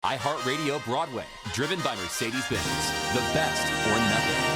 iHeartRadio Broadway, driven by Mercedes-Benz. The best or nothing.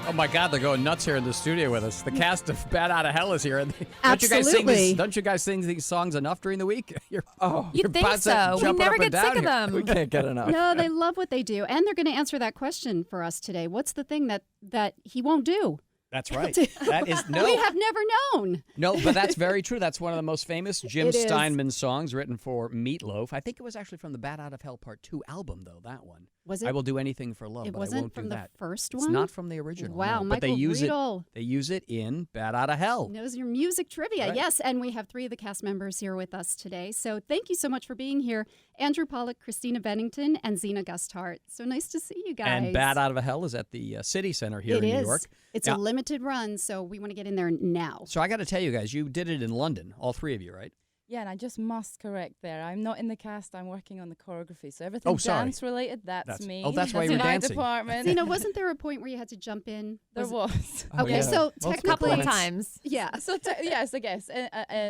Oh my God, they're going nuts here in the studio with us. The cast of Bat Out of Hell is here. And Absolutely. Don't you guys sing these songs enough during the week? You'd you're think so. We never get sick of them. We can't get enough. No, they love what they do. And they're going to answer that question for us today. What's the thing that he won't do? That's right. That is We have never known. No, but that's very true. That's one of the most famous Jim It is. Steinman songs written for Meatloaf. I think it was actually from the Bat Out of Hell Part 2 album, though, that one. Was it? I Will Do Anything for Love, It but I wasn't won't from do the that. first It's one? not from the original. Wow, no. But they Michael use Riedel. They use it in Bat Out of Hell. Knows your music trivia. Right. Yes, and we have 3 of the cast members here with us today. So thank you so much for being here. Andrew Pollack, Christina Bennington, and Zena Gusthart. So nice to see you guys. And Bat Out of Hell is at the City Center here in New York. It's Now- a limited run, so we want to get in there now. So I got to tell you guys, you did it in London, all 3 of you, right? Yeah, and I just must correct there. I'm not in the cast. I'm working on the choreography. So everything sorry. dance-related, that's me. Oh, that's why you were my dancing. department. Zena, wasn't there a point where you had to jump in? There was. Okay, yeah. so Multiple technically, points. times. Yeah. So yes, I guess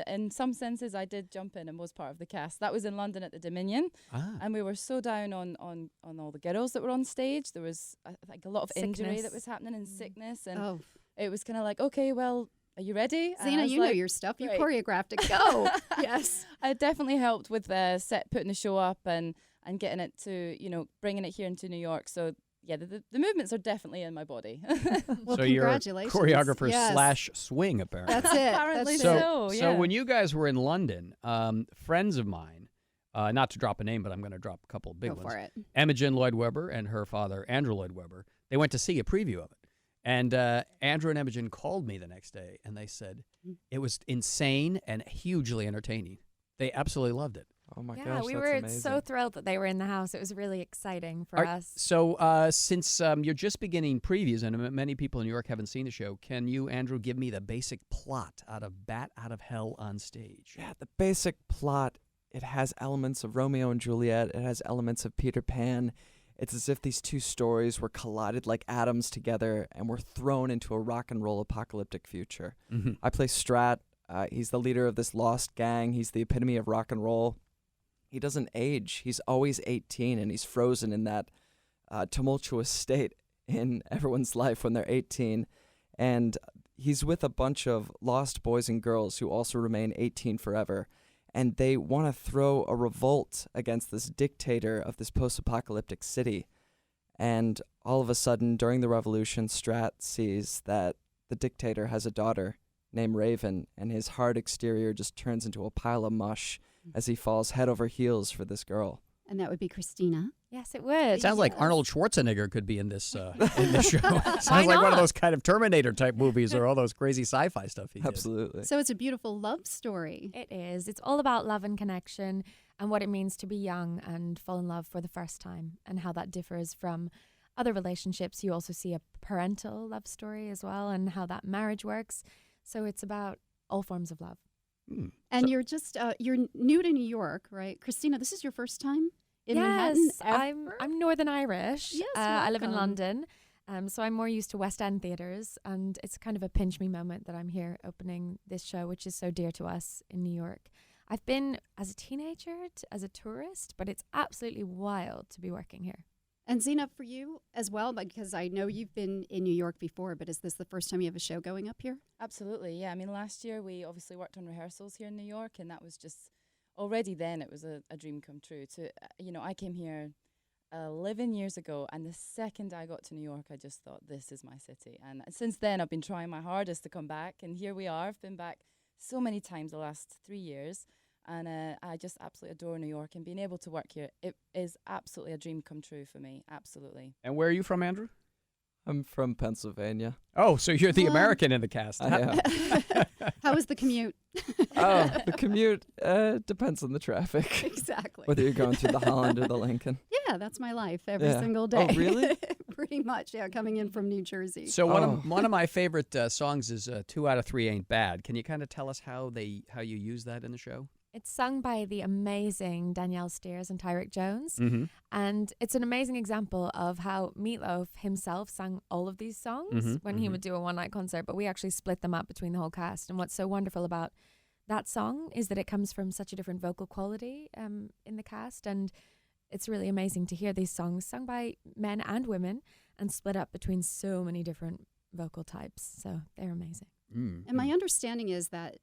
in some senses I did jump in and was part of the cast. That was in London at the Dominion, and we were so down on all the girls that were on stage. There was like a lot of injury Sickness. that was happening and sickness, and Oh, it was kind of like, okay, well, are you ready? And I Zena, was you know like, your stuff. You right. choreographed it. Go. Yes. I definitely helped with putting the show up and getting it to, bringing it here into New York. So yeah, the movements are definitely in my body. Well, So you're a congratulations. choreographer Yes. / swing, apparently. That's it. Apparently That's so. it. yeah. So when you guys were in London, friends of mine, not to drop a name, but I'm going to drop a couple of big Go ones. for it. Imogen Lloyd Webber and her father, Andrew Lloyd Webber, they went to see a preview of it. And Andrew and Imogen called me the next day, and they said it was insane and hugely entertaining. They absolutely loved it. Oh my Yeah, gosh, we that's were amazing. so thrilled that they were in the house. It was really exciting for us. So since you're just beginning previews, and many people in New York haven't seen the show, can you, Andrew, give me the basic plot out of Bat Out of Hell on stage? Yeah, the basic plot, it has elements of Romeo and Juliet. It has elements of Peter Pan. It's as if these 2 stories were collided like atoms together and were thrown into a rock and roll apocalyptic future. Mm-hmm. I play Strat. He's the leader of this lost gang. He's the epitome of rock and roll. He doesn't age. He's always 18, and he's frozen in that tumultuous state in everyone's life when they're 18. And he's with a bunch of lost boys and girls who also remain 18 forever. And they want to throw a revolt against this dictator of this post-apocalyptic city. And all of a sudden, during the revolution, Strat sees that the dictator has a daughter named Raven, and his hard exterior just turns into a pile of mush as he falls head over heels for this girl. And that would be Christina. Yes, it would. Sounds like Arnold Schwarzenegger could be in this show. Sounds like one of those kind of Terminator type movies or all those crazy sci-fi stuff he did. Absolutely. So it's a beautiful love story. It is. It's all about love and connection and what it means to be young and fall in love for the first time and how that differs from other relationships. You also see a parental love story as well and how that marriage works. So it's about all forms of love. And you're just you're new to New York, right? Christina, this is your first time in Manhattan? Yes, I'm Northern Irish. Yes, I live in welcome. London. So I'm more used to West End theatres, and it's kind of a pinch me moment that I'm here opening this show, which is so dear to us in New York. I've been as a teenager, as a tourist, but it's absolutely wild to be working here. And Zena, for you as well, because I know you've been in New York before, but is this the first time you have a show going up here? Absolutely, yeah. I mean, last year we obviously worked on rehearsals here in New York, and that was just already then it was a dream come true. I came here 11 years ago, and the second I got to New York, I just thought, this is my city. And since then, I've been trying my hardest to come back, and here we are. I've been back so many times the last 3 years, and I just absolutely adore New York, and being able to work here, it is absolutely a dream come true for me, absolutely. And where are you from, Andrew? I'm from Pennsylvania. Oh, so you're the American in the cast. I am. How was the commute? Oh, the commute depends on the traffic. Exactly. Whether you're going through the Holland or the Lincoln. Yeah, that's my life every Yeah. single day. Oh, really? pretty much, yeah, coming in from New Jersey. So one of my favorite songs is 2 Out of 3 Ain't Bad. Can you kind of tell us how you use that in the show? It's sung by the amazing Danielle Steers and Tyrick Jones. Mm-hmm. And it's an amazing example of how Meatloaf himself sang all of these songs when he would do a one-night concert, but we actually split them up between the whole cast. And what's so wonderful about that song is that it comes from such a different vocal quality in the cast. And it's really amazing to hear these songs sung by men and women and split up between so many different vocal types. So they're amazing. And my understanding is that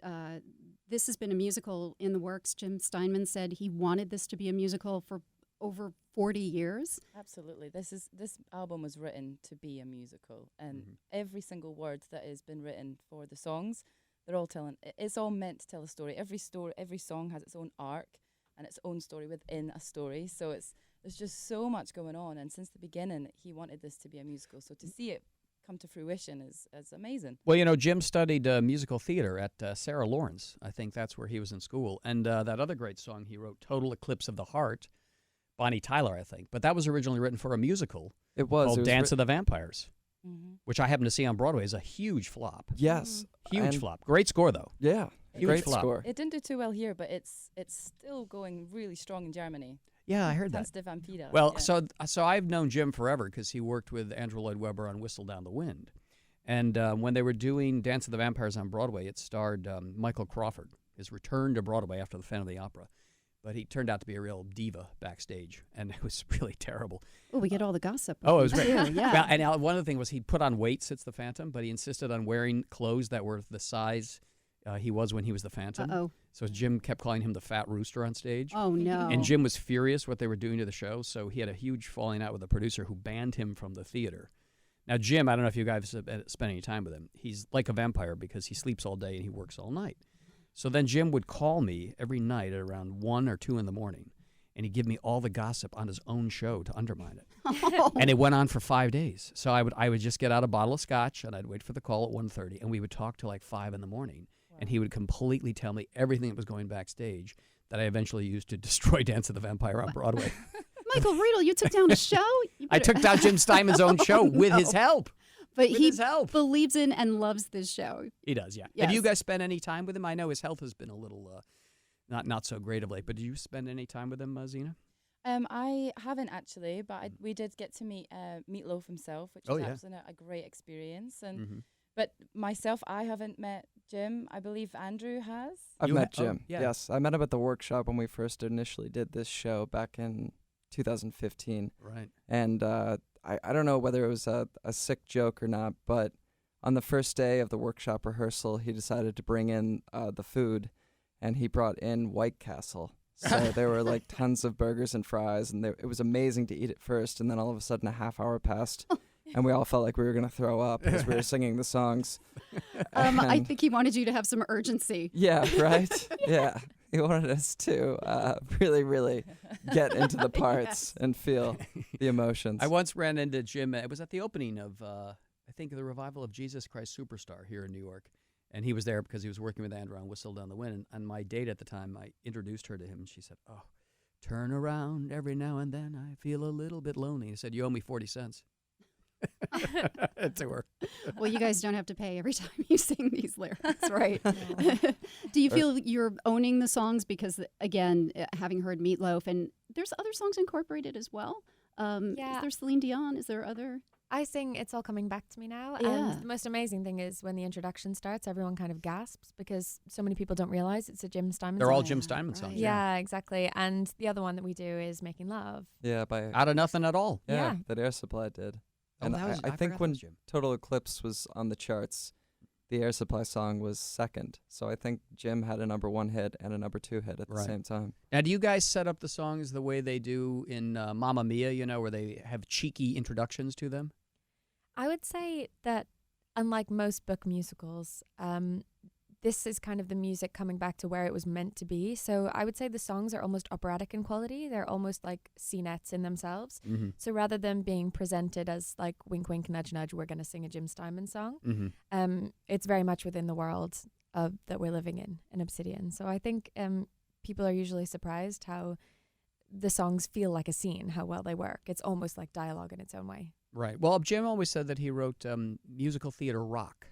this has been a musical in the works. Jim Steinman said he wanted this to be a musical for over 40 years. Absolutely. This album was written to be a musical, and every single word that has been written for the songs, it's all meant to tell a story. Every song has its own arc and its own story within a story. So there's just so much going on, and since the beginning he wanted this to be a musical. So to see it come to fruition is amazing. Well, Jim studied musical theater at Sarah Lawrence. I think that's where he was in school. And that other great song he wrote, Total Eclipse of the Heart, Bonnie Tyler, I think. But that was originally written for a musical. It was. Called Dance of the Vampires, Mm-hmm. which I happened to see on Broadway is a huge flop. Yes. Huge flop. Great score, though. Yeah. Huge Great flop. score. It didn't do too well here, but it's still going really strong in Germany. Yeah, I heard that. Tanz der Vampire. Well, yeah. so I've known Jim forever because he worked with Andrew Lloyd Webber on Whistle Down the Wind. And when they were doing Dance of the Vampires on Broadway, it starred Michael Crawford, his return to Broadway after the Phantom of the Opera. But he turned out to be a real diva backstage, and it was really terrible. Oh, we get all the gossip. Oh, it was great. Too, yeah. Well, and one of the things was he put on weight since the Phantom, but he insisted on wearing clothes that were the size he was when he was the Phantom. Uh-oh. So Jim kept calling him the Fat Rooster on stage. Oh, no. And Jim was furious what they were doing to the show, so he had a huge falling out with the producer who banned him from the theater. Now, Jim, I don't know if you guys have spent any time with him. He's like a vampire because he sleeps all day and he works all night. So then Jim would call me every night at around 1 or 2 in the morning, and he'd give me all the gossip on his own show to undermine it. Oh. And it went on for 5 days. So I would just get out a bottle of scotch, and I'd wait for the call at 1:30, and we would talk till like 5 in the morning. Wow. And he would completely tell me everything that was going backstage that I eventually used to destroy Dance of the Vampire on Broadway. Michael Riedel, you took down a show? I took down Jim Steinman's own show with his help. But with he his help. believes in and loves this show. He does, yeah. Yes. Have you guys spent any time with him? I know his health has been a little not so great of late, but did you spend any time with him, Zena? I haven't actually, but we did get to meet Meatloaf himself, which was absolutely a great experience. And but myself, I haven't met Jim. I believe Andrew has. I've met Jim. Oh, yeah. Yes, I met him at the workshop when we first initially did this show back in 2015. Right. And I don't know whether it was a sick joke or not, but on the first day of the workshop rehearsal, he decided to bring in the food, and he brought in White Castle. So there were like tons of burgers and fries, and it was amazing to eat it first. And then all of a sudden, a half hour passed, and we all felt like we were going to throw up as we were singing the songs. I think he wanted you to have some urgency. Yeah, right? Yeah. He wanted us to really, really get into the parts and feel the emotions. I once ran into Jim. It was at the opening of, I think, the revival of Jesus Christ Superstar here in New York. And he was there because he was working with Andrew on Whistle Down the Wind. And on my date at the time, I introduced her to him. And she said, "Oh, turn around every now and then. I feel a little bit lonely." He said, "You owe me 40 cents. To her. Well, you guys don't have to pay every time you sing these lyrics, right? Do you feel you're owning the songs? Because, again, having heard Meatloaf, and there's other songs incorporated as well. Is there Celine Dion? Is there other? I sing It's All Coming Back to Me Now. Yeah. And the most amazing thing is when the introduction starts, everyone kind of gasps because so many people don't realize it's a Jim Steinman song. They're all Jim Steinman songs. Yeah, exactly. And the other one that we do is Making Love. Yeah, by Out of nothing at all. Yeah. that Air Supply did. Oh, And that was- I I think forgot when that was Jim. Total Eclipse was on the charts, the Air Supply song was second. So I think Jim had a number 1 hit and a number 2 hit at the Right. same time. Now, do you guys set up the songs the way they do in Mamma Mia, where they have cheeky introductions to them? I would say that unlike most book musicals, this is kind of the music coming back to where it was meant to be. So I would say the songs are almost operatic in quality. They're almost like scenettes in themselves. Mm-hmm. So rather than being presented as like wink, wink, nudge, nudge, we're going to sing a Jim Steinman song, it's very much within the world that we're living in Obsidian. So I think people are usually surprised how the songs feel like a scene, how well they work. It's almost like dialogue in its own way. Right. Well, Jim always said that he wrote musical theater rock.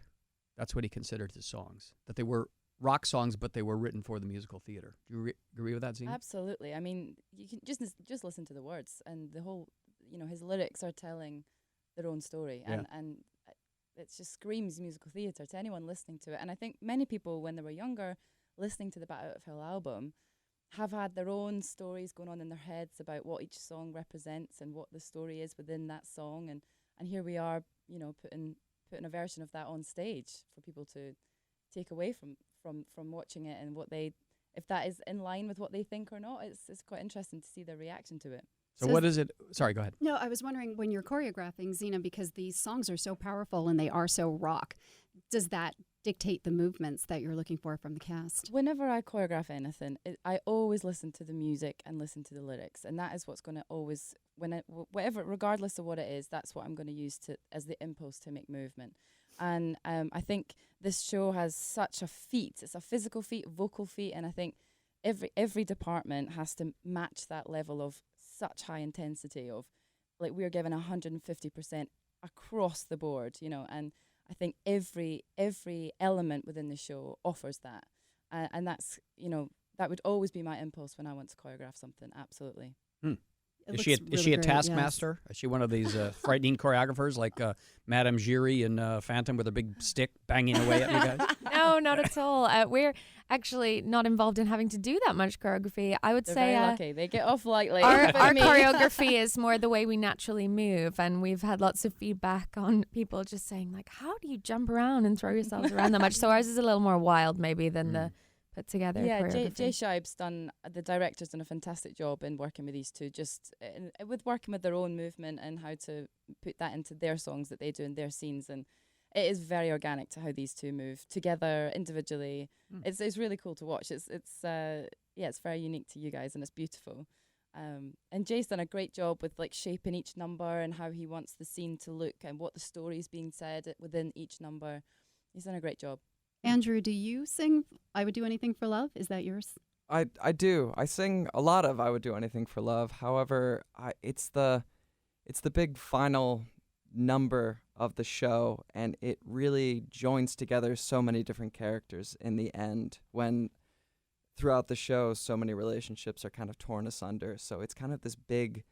That's what he considered his songs. That they were rock songs, but they were written for the musical theater. Do you agree with that, Zena? Absolutely. I mean, you can just listen to the words, and the whole, his lyrics are telling their own story, and it just screams musical theatre to anyone listening to it. And I think many people, when they were younger, listening to the Bat Out of Hell album, have had their own stories going on in their heads about what each song represents and what the story is within that song. And here we are, putting a version of that on stage for people to take away from watching it, and if that is in line with what they think or not. It's quite interesting to see their reaction to it. So what is it? Sorry, go ahead. No, I was wondering, when you're choreographing, Zena, because these songs are so powerful and they are so rock, does that dictate the movements that you're looking for from the cast? Whenever I choreograph anything, I always listen to the music and listen to the lyrics, and that is what's going to always, whatever, regardless of what it is, that's what I'm going to use as the impulse to make movement. And I think this show has such a feat. It's a physical feat, vocal feat, and I think every department has to match that level of such high intensity of, like, we're given 150% across the board, and I think every element within the show offers that, and that's, that would always be my impulse when I want to choreograph something. Absolutely. Is she a taskmaster? Yes. Is she one of these frightening choreographers like Madame Giry in Phantom with a big stick banging away at you guys? No, not at all. We're actually not involved in having to do that much choreography. I would They're say very lucky. They get off lightly. Our choreography is more the way we naturally move, and we've had lots of feedback on people just saying, like, how do you jump around and throw yourselves around that much? So ours is a little more wild maybe than the put together. Yeah, Jay Scheib's the director's done a fantastic job in working with these two, just with working with their own movement and how to put that into their songs that they do in their scenes. And it is very organic to how these two move together individually. It's really cool to watch. It's very unique to you guys, and it's beautiful. And Jay's done a great job with, like, shaping each number and how he wants the scene to look and what the story's being said within each number. He's done a great job. Andrew, do you sing I Would Do Anything for Love? Is that yours? I do. I sing a lot of I Would Do Anything for Love. However, it's the big final number of the show, and it really joins together so many different characters in the end, when throughout the show so many relationships are kind of torn asunder. So it's kind of this big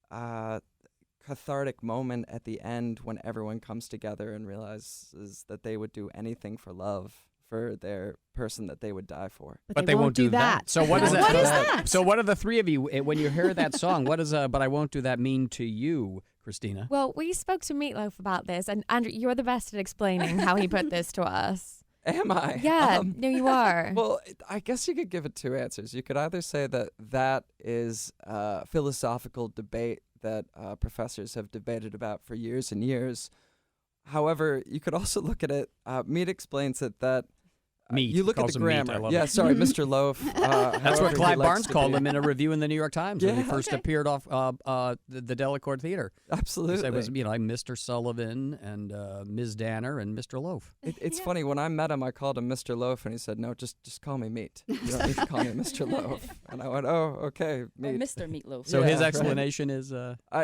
cathartic moment at the end when everyone comes together and realizes that they would do anything for love, for their person that they would die for. But they won't do that. So what is that? What is that? So what are the three of you, when you hear that song, what does But I Won't Do That mean to you, Christina? Well, we spoke to Meatloaf about this, and Andrew, you're the best at explaining how he put this to us. Am I? Yeah, no, you are. Well, I guess you could give it two answers. You could either say that is a philosophical debate that professors have debated about for years and years. However, you could also look at it. Mead explains it that Meat. You look at the grammar. I love yeah, it. sorry, Mr. Loaf. That's what Clive Barnes called him him in a review in the New York Times when he first appeared off the Delacorte Theater. Absolutely. He said it was, I'm Mr. Sullivan and Ms. Danner and Mr. Loaf. It's funny, when I met him, I called him Mr. Loaf, and he said, no, just call me Meat. You don't need to call me Mr. Loaf. And I went, oh, okay, Meat. Or Mr. Meatloaf. So his explanation is?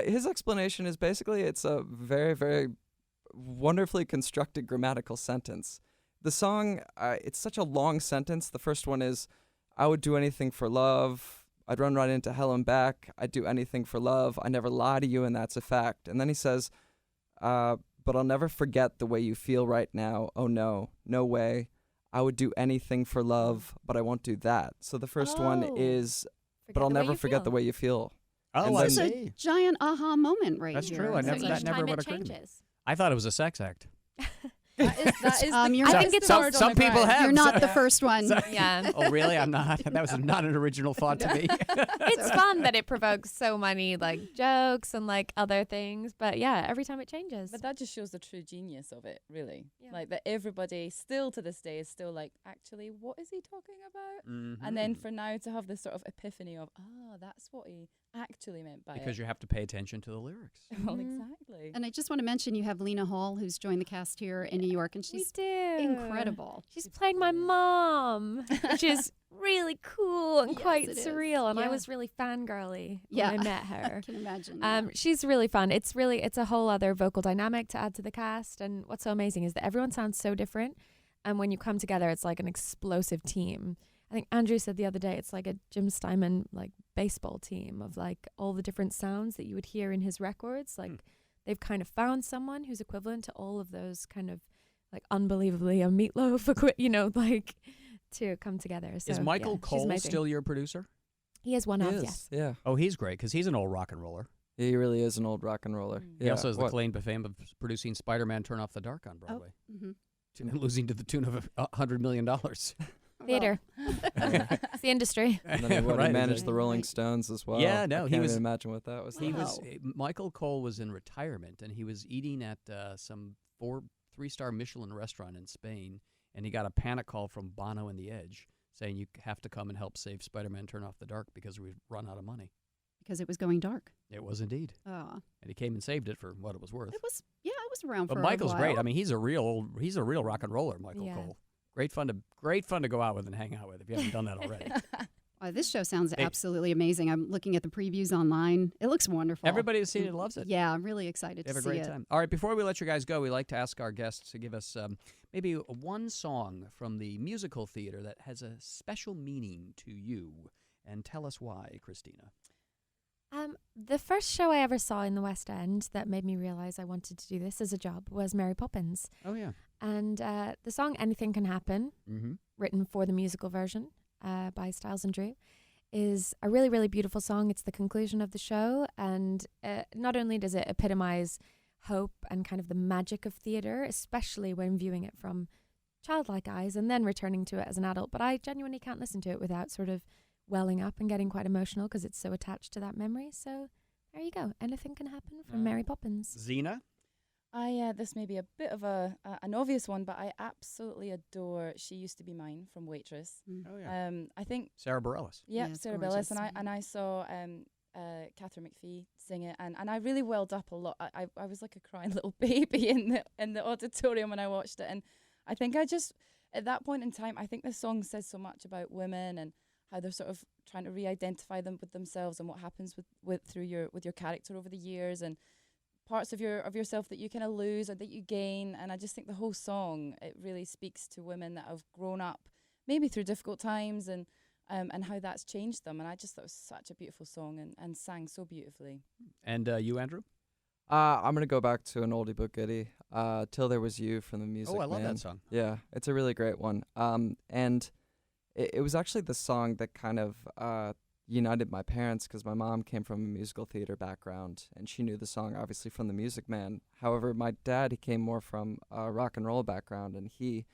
His explanation is basically it's a very, very wonderfully constructed grammatical sentence. The song, it's such a long sentence. The first one is, I would do anything for love. I'd run right into hell and back. I'd do anything for love. I never lie to you, and that's a fact. And then he says, but I'll never forget the way you feel right now. Oh, no, no way. I would do anything for love, but I won't do that. So the first one is, but I'll never forget the way you feel. Oh, this is a giant aha moment right That's here. true. That never would occur to me. I thought it was a sex act. I think it's some people have. You're not the first one. Yeah. Oh, really? I'm not. That was not an original thought to me. It's fun that it provokes so many jokes and other things, but yeah, every time it changes. But that just shows the true genius of it, really. Yeah. That everybody still to this day is still actually, what is he talking about? Mm-hmm. And then for now to have this sort of epiphany of, that's what he actually meant by it. Because you have to pay attention to the lyrics. Well, exactly. And I just want to mention you have Lena Hall, who's joined the cast here in New York, and she's incredible. She's playing my mom, which is really cool. and Yes, quite it is. surreal. And I Yeah. was really fangirly Yeah. when I met her. I can imagine. Yeah. She's really fun. It's a whole other vocal dynamic to add to the cast. And what's so amazing is that everyone sounds so different. And when you come together, it's like an explosive team. I think Andrew said the other day, it's like a Jim Steinman like baseball team of like all the different sounds that you would hear in his records. Like they've kind of found someone who's equivalent to all of those kind of like unbelievably a Meatloaf, like to come together. So, Is Michael yeah, she's Cole amazing. still your producer? He is one He of, is, yes. yeah. Oh, he's great because he's an old rock and roller. He really is an old rock and roller. Mm. He also has the claim to fame of producing Spider-Man: Turn Off the Dark on Broadway, losing to the tune of $100 million. Theater. It's the industry. And then he Right, managed exactly. the Rolling Stones as well. Yeah, no, I he can't was- even imagine what that was. He like. was Michael Cole was in retirement, and he was eating at some 3-star Michelin restaurant in Spain, and he got a panic call from Bono and the Edge saying you have to come and help save Spider-Man: Turn Off the Dark because we've run out of money. Because it was going dark. It was indeed, Oh. and he came and saved it for what it was worth. It was around But for Michael's a while. great. I mean, he's a real rock and roller, Michael Yeah. Cole. Great fun to go out with and hang out with if you haven't done that already. This show sounds Hey. absolutely amazing. I'm looking at the previews online. It looks wonderful. Everybody who's seen it loves it. Yeah, I'm really excited They have to a see great it. time. All right, before we let you guys go, we like to ask our guests to give us maybe one song from the musical theater that has a special meaning to you, and tell us why, Christina. The first show I ever saw in the West End that made me realize I wanted to do this as a job was Mary Poppins. Oh, yeah. And the song Anything Can Happen, Mm-hmm. written for the musical version by Stiles and Drew, is a really, really beautiful song. It's the conclusion of the show. And not only does it epitomize hope and kind of the magic of theater, especially when viewing it from childlike eyes and then returning to it as an adult, but I genuinely can't listen to it without sort of welling up and getting quite emotional because it's so attached to that memory. So there you go. Anything Can Happen from Mary Poppins. Xena? This may be a bit of an obvious one, but I absolutely adore She Used to Be Mine from Waitress. Oh, yeah. I think Sarah Bareilles. yeah, it's Sarah gorgeous. Bareilles, and I saw Catherine McPhee sing it, and I really welled up a lot. I was like a crying little baby in the auditorium when I watched it, and I think I just at that point in time, I think the song says so much about women and how they're sort of trying to re-identify them with themselves and what happens with your character over the years and parts of yourself that you kind of lose or that you gain. And I just think the whole song, it really speaks to women that have grown up maybe through difficult times and how that's changed them. And I just thought it was such a beautiful song and sang so beautifully. And you, Andrew? I'm going to go back to an oldie but goodie, Till There Was You from the Music Oh, I love Man. that song. Yeah, it's a really great one. And it was actually the song that kind of united my parents because my mom came from a musical theater background and she knew the song obviously from the Music Man. However, my dad, he came more from a rock and roll background and he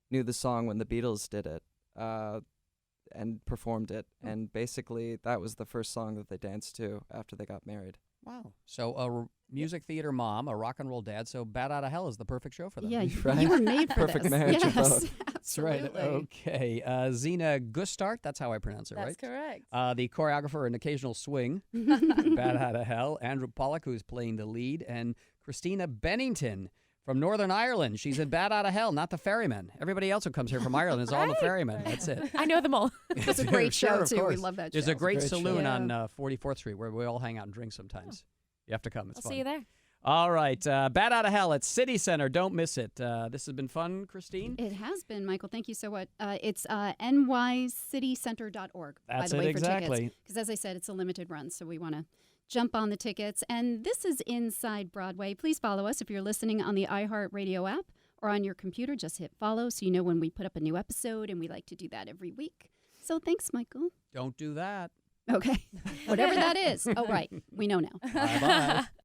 knew the song when the Beatles did it and performed it. And basically that was the first song that they danced to after they got married. Wow. So a music theater mom, a rock and roll dad, so Bat Out of Hell is the perfect show for them. Yeah, Right? you were made for Perfect this. marriage of yes, both. That's right. absolutely. Okay. Xena Gustart, that's how I pronounce it, That's right? correct. The choreographer and occasional swing, Bat Out of Hell. Andrew Pollack, who's playing the lead, and Christina Bennington from Northern Ireland. She's in Bat Out of Hell, not the Ferryman. Everybody else who comes here from Ireland is all the Ferryman. That's it. I know them all. It's a great Sure, show, of too. We course. love that There's show. a great Great show. saloon Yeah. on 44th Street where we all hang out and drink sometimes. You have to come. It's I'll fun. see you there. All right. Bat Out of Hell at City Center. Don't miss it. This has been fun, Christine. It has been, Michael. Thank you so much. It's nycitycenter.org, by That's the way, it, for exactly. tickets. Because as I said, it's a limited run, so we want to jump on the tickets. And this is Inside Broadway. Please follow us if you're listening on the iHeartRadio app or on your computer. Just hit follow so you know when we put up a new episode, and we like to do that every week. So thanks, Michael. Don't do that. Okay. Whatever that is. Oh, right. We know now. Bye-bye.